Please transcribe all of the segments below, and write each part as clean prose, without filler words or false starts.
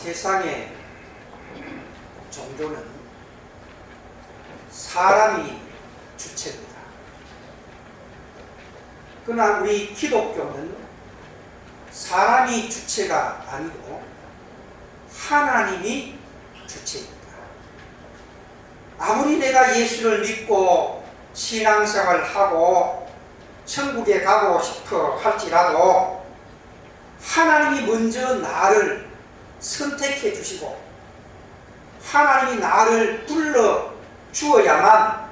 세상의 종교는 사람이 주체입니다. 그러나 우리 기독교는 사람이 주체가 아니고 하나님이 주체입니다. 아무리 내가 예수를 믿고 신앙생활을 하고 천국에 가고 싶어 할지라도 하나님이 먼저 나를 선택해 주시고 하나님이 나를 불러 주어야만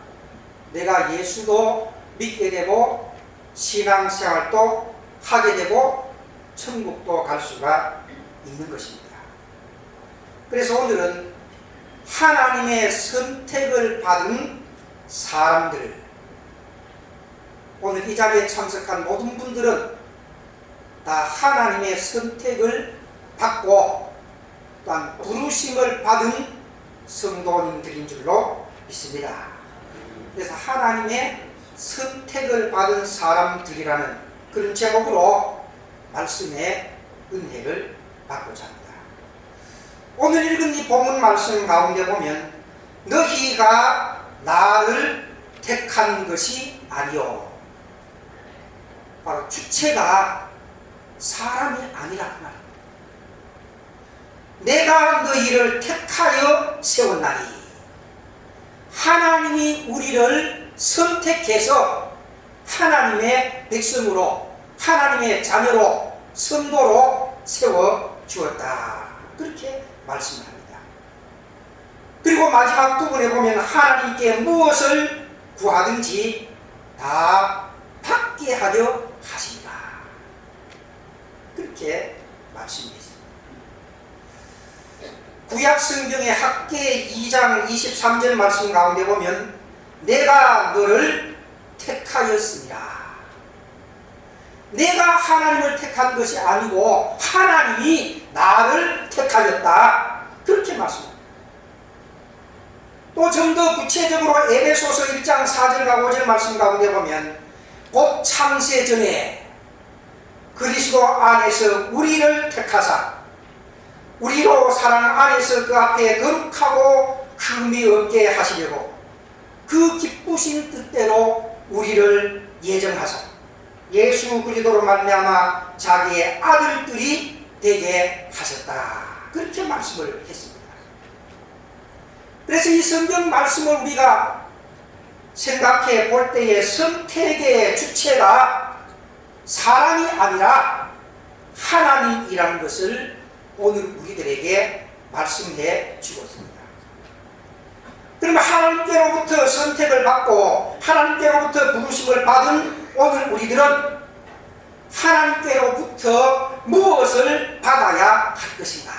내가 예수도 믿게 되고 신앙생활도 하게 되고 천국도 갈 수가 있는 것입니다. 그래서 오늘은 하나님의 선택을 받은 사람들, 오늘 이 자리에 참석한 모든 분들은 다 하나님의 선택을 받고 또한 부르심을 받은 성도님들인 줄로 믿습니다. 그래서 하나님의 선택을 받은 사람들이라는 그런 제목으로 말씀의 은혜를 받고자 합니다. 오늘 읽은 이 본문 말씀 가운데 보면 너희가 나를 택한 것이 아니요, 바로 주체가 사람이 아니라 그 말입니다. 내가 너희를 택하여 세웠나니, 하나님이 우리를 선택해서 하나님의 백성으로 하나님의 자녀로 성도로 세워주었다, 그렇게 말씀합니다. 그리고 마지막 부분에 보면 하나님께 무엇을 구하든지 다 받게 하려 하신다, 그렇게 말씀했습니다. 구약 성경의 학개 2장 23절 말씀 가운데 보면 내가 너를 택하였습니다. 내가 하나님을 택한 것이 아니고 하나님이 나를 택하였다, 그렇게 말씀합니다. 또 좀 더 구체적으로 에베소서 1장 4절과 5절 말씀 가운데 보면 곧 창세 전에 그리스도 안에서 우리를 택하사 우리로 사랑 안에서 그 앞에 거룩하고 흠이 없게 하시려고 그 기쁘신 뜻대로 우리를 예정하사 예수 그리스도로 말미암아 자기의 아들들이 되게 하셨다, 그렇게 말씀을 했습니다. 그래서 이 성경 말씀을 우리가 생각해 볼 때에 선택의 주체가 사람이 아니라 하나님이라는 것을 오늘 우리들에게 말씀해 주고 있습니다. 그러면 하나님께로부터 선택을 받고 하나님께로부터 부르심을 받은 오늘 우리들은 하나님께로부터 무엇을 받아야 할 것인가?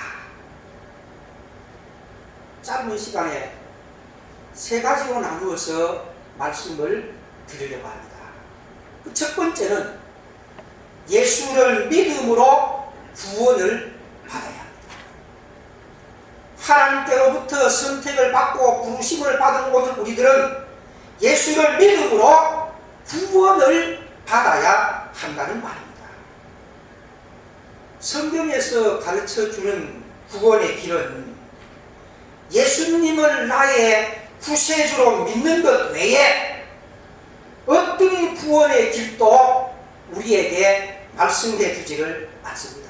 짧은 시간에 세 가지로 나누어서 말씀을 드리려고 합니다. 그 첫 번째는 예수를 믿음으로 구원을 받아야 합니다. 하나님께로부터 선택을 받고 부르심을 받은 오늘 우리들은 예수를 믿음으로 구원을 받아야 한다는 말입니다. 성경에서 가르쳐주는 구원의 길은 예수님을 나의 구세주로 믿는 것 외에 어떤 구원의 길도 우리에게 말씀해 주지를 않습니다.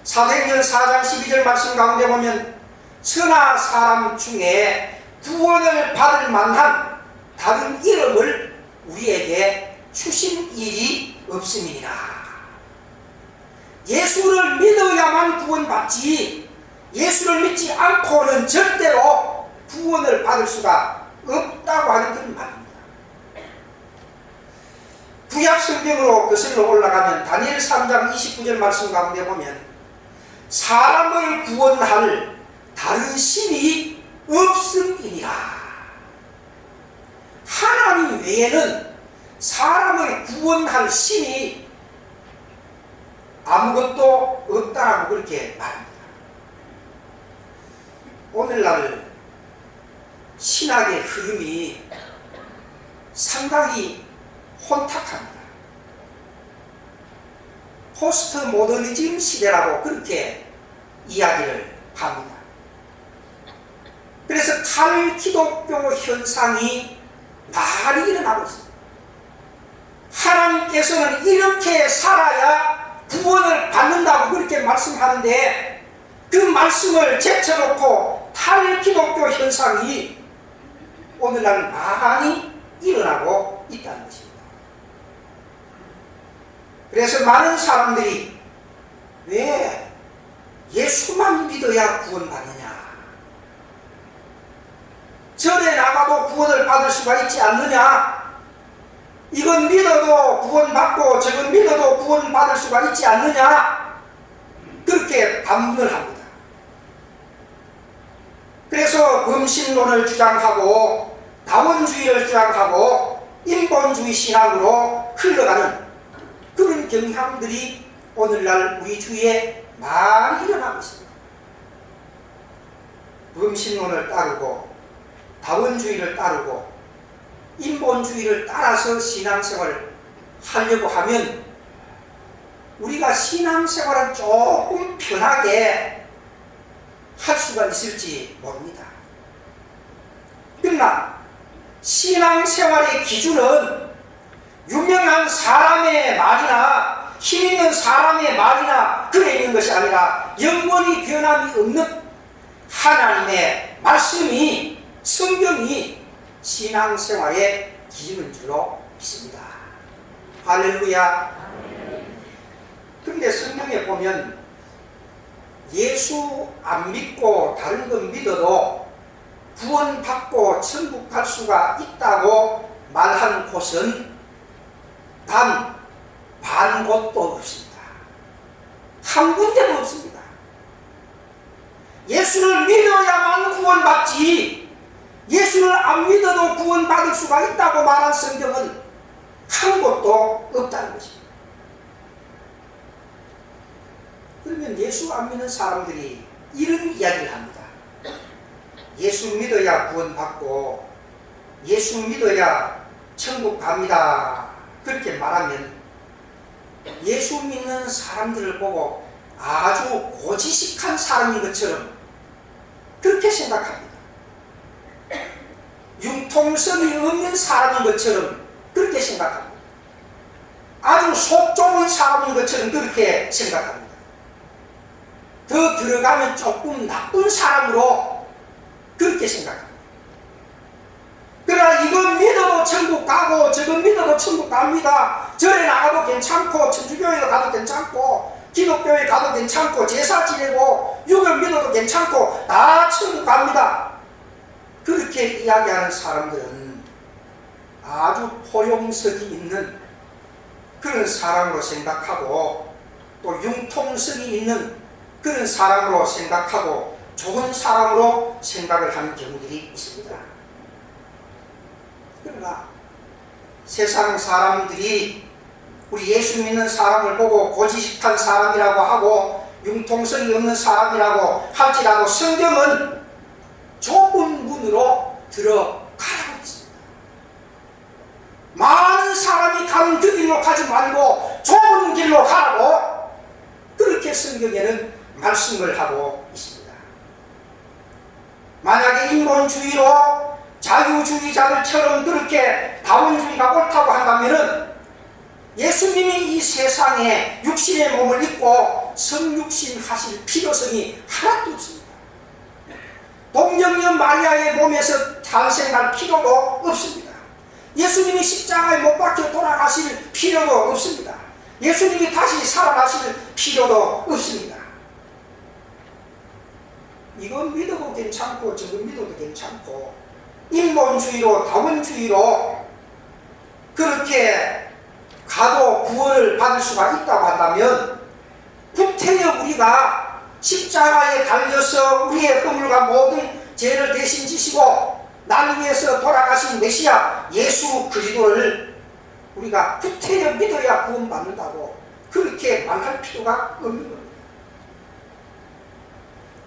사도행전 4장 12절 말씀 가운데 보면 천하 사람 중에 구원을 받을 만한 다른 이름을 우리에게 주신 일이 없음이니라. 예수를 믿어야만 구원받지 예수를 믿지 않고는 절대로 구원을 받을 수가 없다고 하는 그런 말입니다. 구약 성경으로 거슬러 올라가면 다니엘 3장 29절 말씀 가운데 보면 사람을 구원할 다른 신이 없음이니라. 하나님 외에는 사람을 구원할 신이 아무것도 없다라고 그렇게 말합니다. 오늘날 신학의 흐름이 상당히 혼탁합니다. 포스트 모더니즘 시대라고 그렇게 이야기를 합니다. 그래서 탈기독교 현상이 많이 일어나고 있습니다. 하나님께서는 이렇게 살아야 구원을 받는다고 그렇게 말씀하는데 그 말씀을 제쳐놓고 탈기독교 현상이 오늘날 많이 일어나고 있다는 것입니다. 그래서 많은 사람들이 왜 예수만 믿어야 구원받느냐, 절에 나가도 구원을 받을 수가 있지 않느냐, 이건 믿어도 구원받고 저건 믿어도 구원받을 수가 있지 않느냐, 그렇게 반문을 합니다. 그래서 범신론을 주장하고 다원주의를 주장하고 인본주의 신앙으로 흘러가는 그런 경향들이 오늘날 우리 주위에 많이 일어나고 있습니다. 범신론을 따르고 다원주의를 따르고 인본주의를 따라서 신앙생활을 하려고 하면 우리가 신앙생활을 조금 편하게 할 수가 있을지 모릅니다. 그러나 신앙생활의 기준은 유명한 사람의 말이나 힘있는 사람의 말이나 그래 있는 것이 아니라 영원히 변함이 없는 하나님의 말씀이, 성경이 신앙생활의 기준인 줄로 믿습니다. 할렐루야. 그런데 성경에 보면 예수 안 믿고 다른 건 믿어도 구원받고 천국 갈 수가 있다고 말한 곳은 단 반 곳도 없습니다. 한 군데도 없습니다. 예수를 믿어야만 구원받지 예수를 안 믿어도 구원받을 수가 있다고 말한 성경은 한 곳도 없다는 것입니다. 그러면 예수 안 믿는 사람들이 이런 이야기를 합니다. 예수 믿어야 구원받고 예수 믿어야 천국 갑니다. 그렇게 말하면 예수 믿는 사람들을 보고 아주 고지식한 사람인 것처럼 그렇게 생각합니다. 융통성이 없는 사람인 것처럼 그렇게 생각합니다. 아주 속 좁은 사람인 것처럼 그렇게 생각합니다. 더 들어가면 조금 나쁜 사람으로 그렇게 생각합니다. 그러나 이건 믿어도 천국 가고 저건 믿어도 천국 갑니다. 절에 나가도 괜찮고 천주교회 가도 괜찮고 기독교회 가도 괜찮고 제사 지내고 육을 믿어도 괜찮고 다 천국 갑니다. 그렇게 이야기하는 사람들은 아주 포용성이 있는 그런 사람으로 생각하고 또 융통성이 있는 그런 사람으로 생각하고 좋은 사람으로 생각을 하는 경우들이 있습니다. 그러나 세상 사람들이 우리 예수 믿는 사람을 보고 고지식한 사람이라고 하고 융통성이 없는 사람이라고 할지라도 성경은 좁은 문으로 들어가라고 했습니다. 많은 사람이 가는 그 길로 가지 말고 좁은 길로 가라고 그렇게 성경에는 말씀을 하고 있습니다. 만약에 인본주의로 자유주의자들처럼 그렇게 다원주의가 옳다고 한다면은 예수님이 이 세상에 육신의 몸을 입고 성육신 하실 필요성이 하나도 없습니다. 동정녀 마리아의 몸에서 탄생할 필요도 없습니다. 예수님이 십자가에 못 박혀 돌아가실 필요도 없습니다. 예수님이 다시 살아나실 필요도 없습니다. 이건 믿어도 괜찮고 저건 믿어도 괜찮고 인본주의로 다원주의로 그렇게 가도 구원을 받을 수가 있다고 한다면 구태여 우리가 십자가에 달려서 우리의 허물과 모든 죄를 대신 지시고 나를 위해서 돌아가신 메시아 예수 그리스도를 우리가 구태여 믿어야 구원받는다고 그렇게 말할 필요가 없는 겁니다.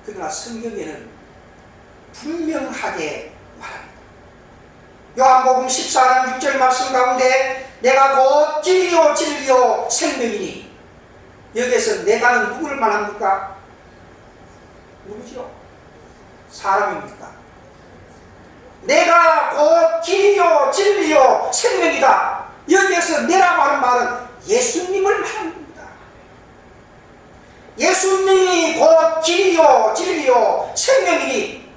그러나 성경에는 분명하게 말합니다. 요한복음 14장 6절 말씀 가운데 내가 곧 진리요 진리요 생명이니 여기에서 내가는 누구를 말합니까? 누구죠? 사람입니까? 내가 곧 길이요 진리요 생명이다. 여기에서 내라고 하는 말은 예수님을 말하는 겁니다. 예수님이 곧 길이요 진리요 생명이니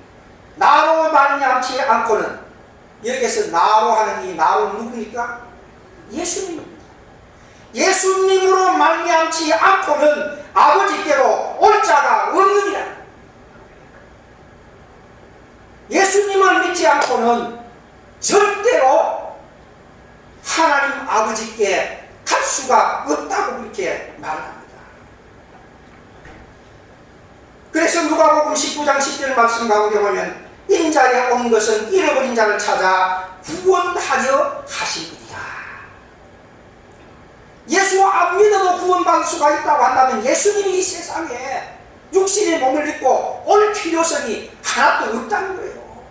나로 말미암지 않고는, 여기에서 나로 하는 이 나로 누구입니까? 예수님입니다. 예수님으로 말미암지 않고는 아버지께로 올 자가 없느니라. 예수님을 믿지 않고는 절대로 하나님 아버지께 갈 수가 없다고 그렇게 말합니다. 그래서 누가복음 19장 10절 말씀 가운데 보면 인자에 온 것은 잃어버린 자를 찾아 구원하려 하십니다. 예수 안 믿어도 구원받을 수가 있다고 한다면 예수님이 이 세상에 육신의 몸을 입고 올 필요성이 하나도 없다는 거예요.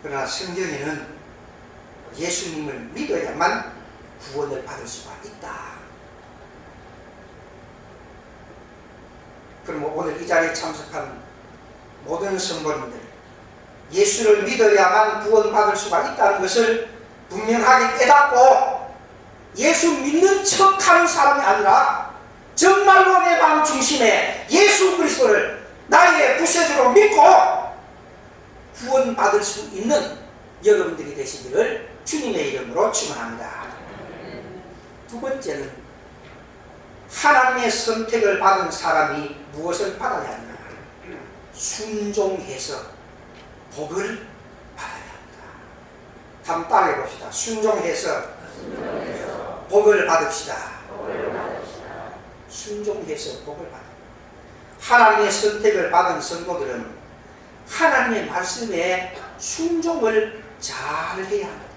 그러나 성경에는 예수님을 믿어야만 구원을 받을 수가 있다. 그럼 오늘 이 자리에 참석한 모든 성도님들, 예수를 믿어야만 구원받을 수가 있다는 것을 분명하게 깨닫고 예수 믿는 척하는 사람이 아니라 정말로 내 마음 중심에 예수 그리스도를 나의 구세주로 믿고 구원받을 수 있는 여러분들이 되시기를 주님의 이름으로 축원합니다. 두 번째는 하나님의 선택을 받은 사람이 무엇을 받아야 하느냐? 순종해서 복을 받아야 합니다. 한번 따라해 봅시다. 순종해서 복을 받읍시다. 순종해서 복을 받아. 하나님의 선택을 받은 성도들은 하나님의 말씀에 순종을 잘 해야 합니다.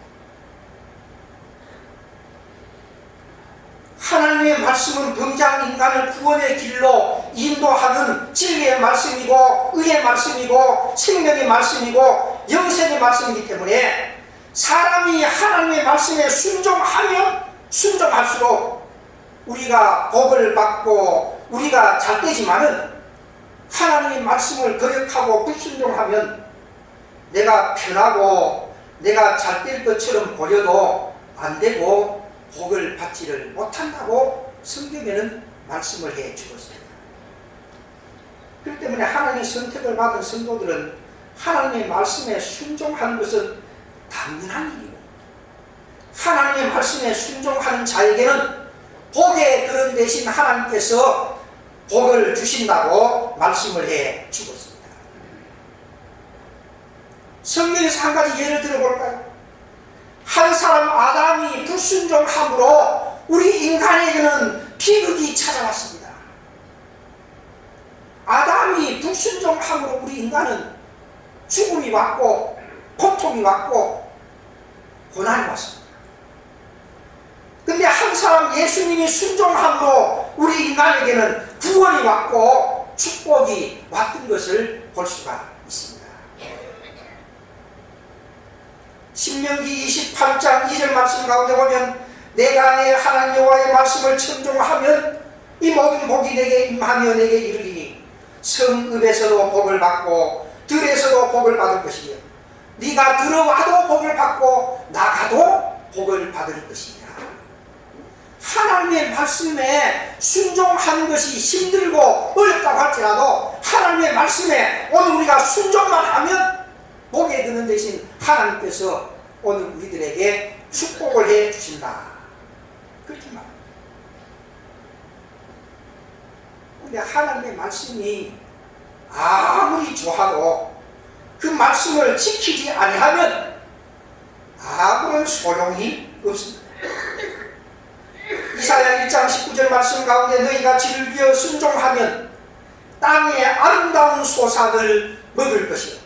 하나님의 말씀은 병장 인간을 구원의 길로 인도하는 진리의 말씀이고 의의 말씀이고 생명의 말씀이고 영생의 말씀이기 때문에 사람이 하나님의 말씀에 순종하면 순종할수록 우리가 복을 받고 우리가 잘 되지만은 하나님의 말씀을 거역하고 불순종하면 내가 편하고 내가 잘 될 것처럼 보여도 안 되고 복을 받지를 못한다고 성경에는 말씀을 해 주었습니다. 그렇기 때문에 하나님의 선택을 받은 성도들은 하나님의 말씀에 순종하는 것은 당연한 일이고 하나님의 말씀에 순종하는 자에게는 복의 그런 대신 하나님께서 복을 주신다고 말씀을 해 주었습니다. 성경에서 한 가지 예를 들어볼까요? 한 사람 아담이 불순종함으로 우리 인간에게는 비극이 찾아왔습니다. 아담이 불순종함으로 우리 인간은 죽음이 왔고 고통이 왔고 고난이 왔습니다. 근데 한 사람 예수님이 순종함으로 우리 인간에게는 구원이 왔고 축복이 왔던 것을 볼 수가 있습니다. 신명기 28장 2절 말씀 가운데 보면 내가 내 하나님 여호와의 말씀을 청종하면 이 모든 복이 내게 임하며 내게 이르리니 성읍에서도 복을 받고 들에서도 복을 받을 것이며 네가 들어와도 복을 받고 나가도 복을 받을 것이니라. 하나님의 말씀에 순종하는 것이 힘들고 어렵다고 할지라도 하나님의 말씀에 오늘 우리가 순종만 하면 복에 드는 대신 하나님께서 오늘 우리들에게 축복을 해 주신다. 그렇게 말합니다. 근데 하나님의 말씀이 아무리 좋아도 그 말씀을 지키지 아니하면 아무런 소용이 없습니다. 이사야 1장 19절 말씀 가운데 너희가 즐겨 순종하면 땅의 아름다운 소산을 먹을 것이요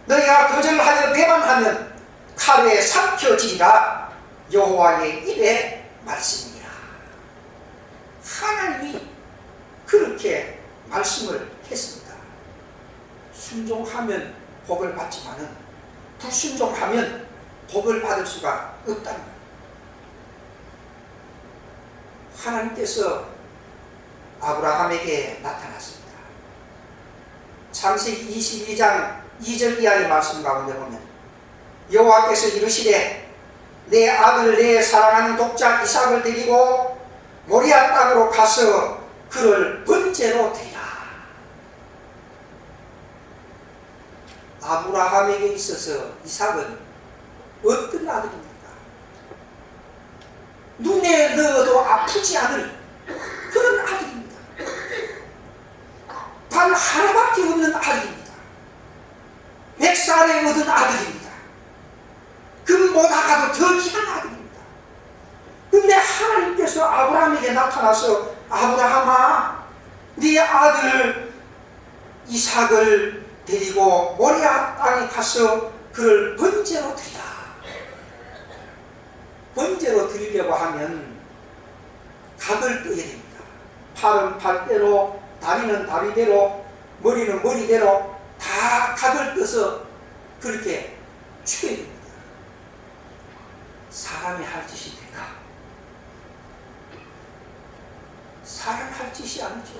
너희가 거절하여 배반하면 칼에 삼켜지리라. 여호와의 입의 말씀이라. 하나님이 그렇게 말씀을 했습니다. 순종하면 복을 받지만은 불순종하면 복을 받을 수가 없다는 거예요. 하나님께서 아브라함에게 나타났습니다. 창세기 22장 2절 이하의 말씀 가운데 보면 여호와께서 이르시되 내 아들 내 사랑하는 독자 이삭을 데리고 모리아 땅으로 가서 그를 번제로 드리라. 아브라함에게 있어서 이삭은 어떤 아들입니까? 눈에 넣어도 아프지 않을 그런 아들입니다. 단 하나밖에 없는 아들입니다. 100살에 얻은 아들입니다. 금보다가도 더 귀한 아들입니다. 근데 하나님께서 아브라함에게 나타나서 아브라함아, 네 아들 이삭을 데리고 모리아 땅에 가서 그를 번제로 드리라. 번제로 드리려고 하면 각을 떠야 됩니다. 팔은 팔대로, 다리는 다리대로, 머리는 머리대로 다 각을 떠서 그렇게 쳐야 됩니다. 사람이 할 짓이 될까? 사람이 할 짓이 아니죠.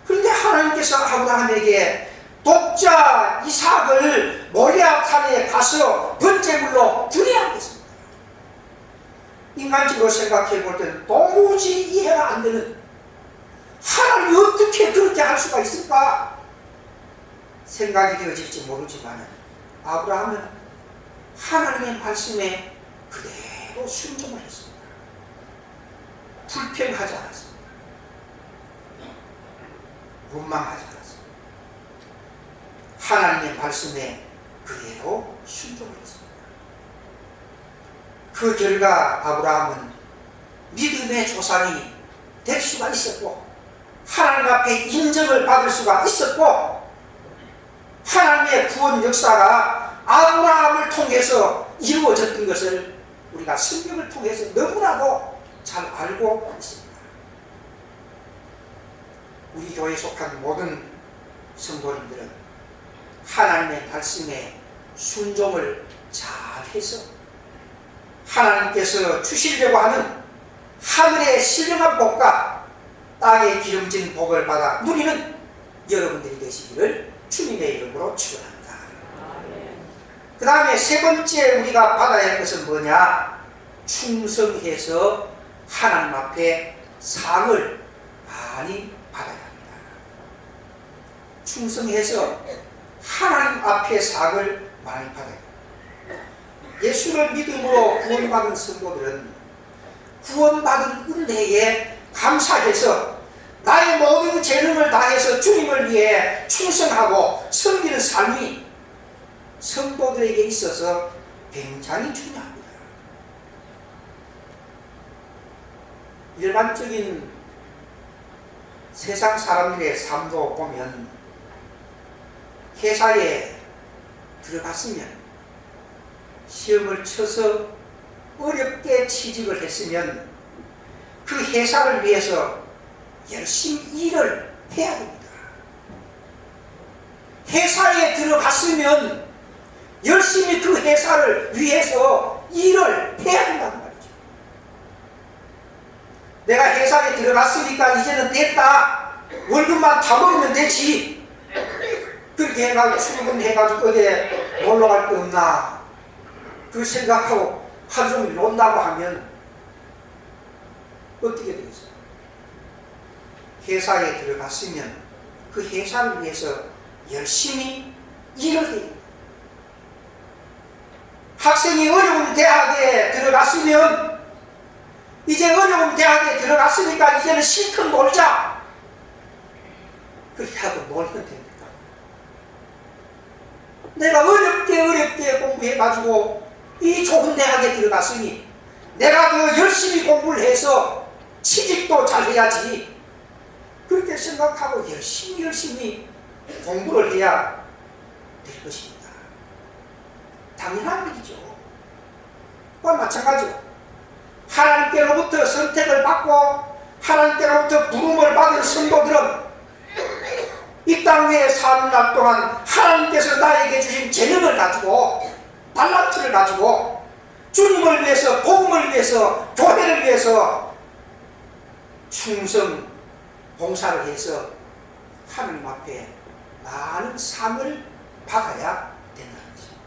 그런데 하나님께서 아브라함에게 독자 이삭을 모리아 산에 가서 번제물로 드려야 하겠습니다. 인간적으로 생각해 볼 때는 도무지 이해가 안 되는, 하나님이 어떻게 그렇게 할 수가 있을까 생각이 되어질지 모르지만 아브라함은 하나님의 말씀에 그대로 순종을 했습니다. 불평하지 않았습니다. 원망하지 않았습니다. 하나님의 말씀에 그대로 순종을 했습니다. 그 결과 아브라함은 믿음의 조상이 될 수가 있었고 하나님 앞에 인정을 받을 수가 있었고 하나님의 구원 역사가 아브라함을 통해서 이루어졌던 것을 우리가 성경을 통해서 너무나도 잘 알고 있습니다. 우리 교회에 속한 모든 성도님들은 하나님의 말씀에 순종을 잘해서 하나님께서 주시려고 하는 하늘의 신령한 복과 땅에 기름진 복을 받아 누리는 여러분들이 되시기를 주님의 이름으로 축원합니다. 그 다음에 세 번째 우리가 받아야 할 것은 뭐냐? 충성해서 하나님 앞에 상을 많이 받아야 합니다. 충성해서 하나님 앞에 상을 많이 받아야 합니다. 예수를 믿음으로 구원받은 성도들은 구원받은 은혜에 감사해서 나의 모든 재능을 다해서 주님을 위해 충성하고 섬기는 삶이 성도들에게 있어서 굉장히 중요합니다. 일반적인 세상 사람들의 삶도 보면 회사에 들어갔으면 시험을 쳐서 어렵게 취직을 했으면 그 회사를 위해서 열심히 일을 해야 됩니다. 회사에 들어갔으면 열심히 그 회사를 위해서 일을 해야 된다는 말이죠. 내가 회사에 들어갔으니까 이제는 됐다, 월급만 다 벌면 되지, 그렇게 해가지고 출근해가지고 어디에 놀러갈 데 없나 그 생각하고 하루 종일 논다고 하면 어떻게 되겠어요? 회사에 들어갔으면 그 회사를 위해서 열심히 일을 해야 됩니다. 학생이 어려운 대학에 들어갔으면 이제 어려운 대학에 들어갔으니까 이제는 실컷 놀자, 그렇게 하고 놀면 됩니다. 내가 어렵게 공부해가지고 이 좋은 대학에 들어갔으니 내가 더 열심히 공부를 해서 취직도 잘 해야지, 그렇게 생각하고 열심히 공부를 해야 될 것입니다. 당연한 일이죠. 그건 마찬가지로 하나님께로부터 선택을 받고 하나님께로부터 부름을 받은 성도들은 이 땅 위에 사는 날 동안 하나님께서 나에게 주신 재능을 가지고, 달란트를 가지고 주님을 위해서, 복음을 위해서, 교회를 위해서 충성 봉사를 해서 하나님 앞에 많은 상을 받아야 된다는 것입니다.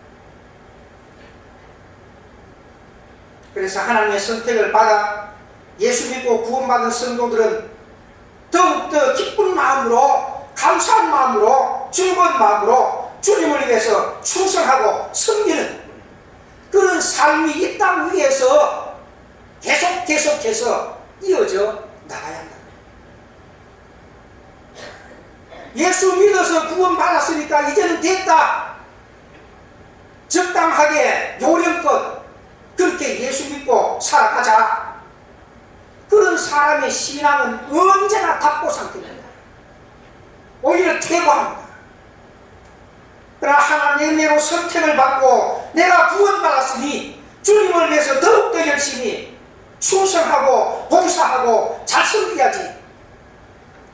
그래서 하나님의 선택을 받아 예수 믿고 구원받은 성도들은 더욱더 기쁜 마음으로, 감사한 마음으로, 즐거운 마음으로 주님을 위해서 충성하고 섬기는 그런 삶이 이 땅 위에서 계속해서 이어져 나가야 한다. 예수 믿어서 구원받았으니까 이제는 됐다. 적당하게 요령껏 그렇게 예수 믿고 살아가자. 그런 사람의 신앙은 언제나 답보 상태입니다. 오히려 퇴보합니다. 그러나 하나님의 은혜로 선택을 받고 내가 구원받았으니 주님을 위해서 더욱더 열심히 충성하고 봉사하고 잘 섬겨야지.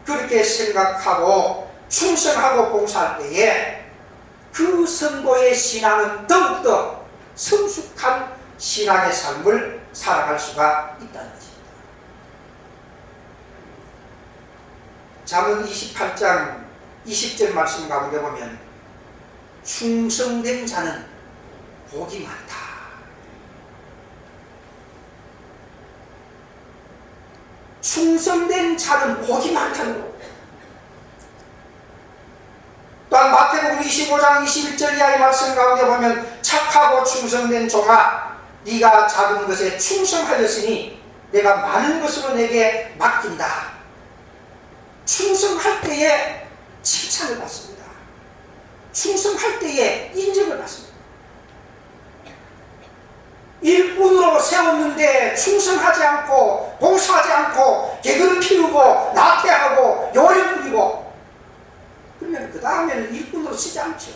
그렇게 생각하고 충성하고 봉사할 때에 그 성도의 신앙은 더욱더 성숙한 신앙의 삶을 살아갈 수가 있다는 것입니다. 잠언 28장 20절 말씀 가운데 보면 충성된 자는 복이 많다. 충성된 자는 복이 많다는 것. 또한 마태복음 25장 21절 이하의 말씀 가운데 보면 착하고 충성된 종아, 네가 작은 것에 충성하였으니 내가 많은 것으로 내게 맡긴다. 충성할 때에 칭찬을 받습니다. 충성할 때에 인정을 받습니다. 일꾼으로 세웠는데 충성하지 않고 봉사하지 않고 개그를 피우고 나태하고 요령 부리고 그러면 그 다음에는 일꾼으로 쓰지 않죠.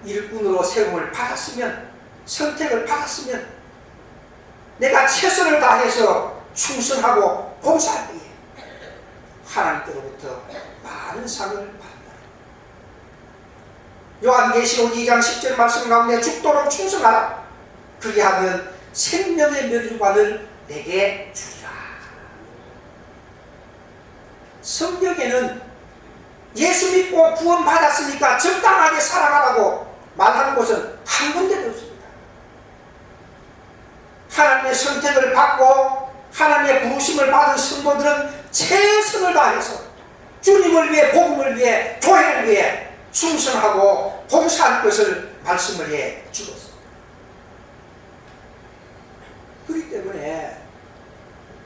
일꾼으로 세움을 받았으면, 선택을 받았으면 내가 최선을 다해서 충성하고 봉사할 때에 하나님께로부터 많은 상을 받는다. 요한계시록 2장 10절 말씀 가운데 죽도록 충성하라. 그리하면 생명의 멸류관을 내게 주리라. 성경에는 예수 믿고 구원받았으니까 적당하게 살아가라고 말하는 곳은 한 군데도 없습니다. 하나님의 선택을 받고 하나님의 부르심을 받은 성도들은 최선을 다해서 주님을 위해, 복음을 위해, 교회를 위해 충성하고 봉사할 것을 말씀을 해 주었습니다. 그렇기 때문에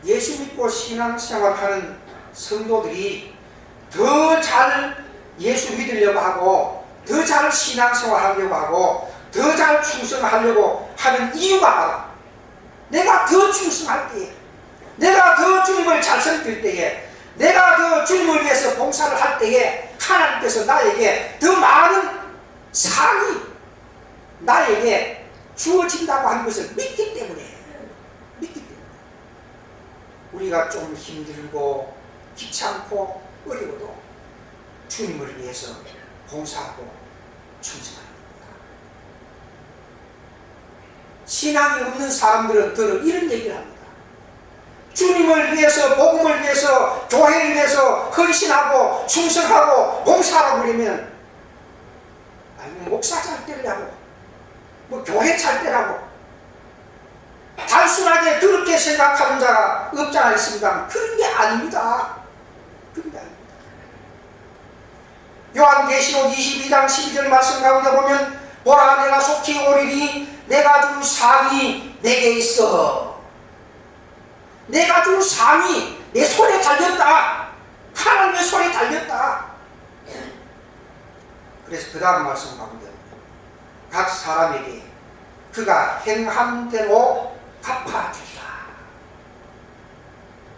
예수 믿고 신앙생활하는 성도들이 더 잘 예수 믿으려고 하고 더 잘 신앙생활하려고 하고 더 잘 충성하려고 하는 이유가 바로 내가 더 충성할 때에, 내가 더 주님을 잘 섬길 때에, 내가 더 주님을 위해서 봉사를 할 때에 하나님께서 나에게 더 많은 상이 나에게 주어진다고 하는 것을 믿기 때문에 우리가 좀 힘들고 귀찮고 어려워도 주님을 위해서 봉사하고 충성하는 겁니다. 신앙이 없는 사람들은 늘 이런 얘기를 합니다. 주님을 위해서, 복음을 위해서, 교회를 위해서 헌신하고 충성하고 봉사하고 그러면 목사 잘 되려고, 교회 잘 되라고 단순하게 그렇게 생각하는 자가 없지 않습니까? 그런 게 아닙니다. 그런 게 아닙니다. 요한계시록 22장 12절 말씀 가운데 보면 보라, 내가 속히 오리니 내가 준 상이 내게 있어. 내가 준 상이 내 손에 달렸다. 하나님의 손에 달렸다. 그래서 그 다음 말씀 가운데 각 사람에게 그가 행한 대로 갚아주리라.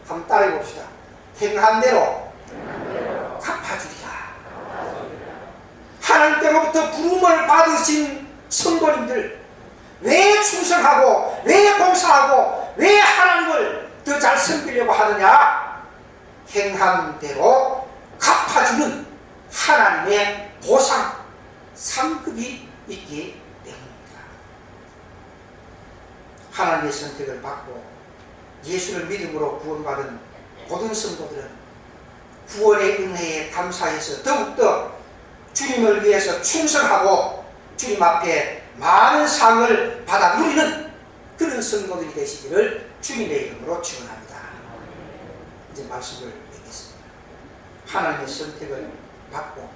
한번 따라해 봅시다. 행한 대로 갚아주리라. 하나님께로부터 부름을 받으신 성도님들, 왜 충성하고 왜 봉사하고 왜 하나님을 더 잘 섬기려고 하느냐? 행한 대로 갚아주는 하나님의 보상, 상급이 있기 때문입니다. 하나님의 선택을 받고 예수를 믿음으로 구원받은 모든 성도들은 구원의 은혜에 감사해서 더욱더 주님을 위해서 충성하고 주님 앞에 많은 상을 받아 누리는 그런 성도들이 되시기를 주님의 이름으로 축원합니다. 이제 말씀을 맺겠습니다. 하나님의 선택을 받고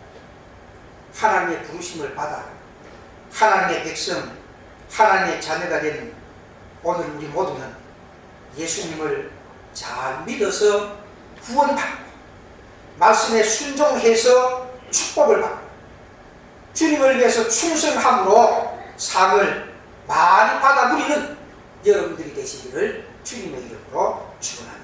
하나님의 부르심을 받아 하나님의 백성, 하나님의 자녀가 된 오늘 우리 모두는 예수님을 잘 믿어서 구원받고 말씀에 순종해서 축복을 받고 주님을 위해서 충성함으로 상을 많이 받아 누리는 여러분들이 되시기를 주님의 이름으로 축원합니다.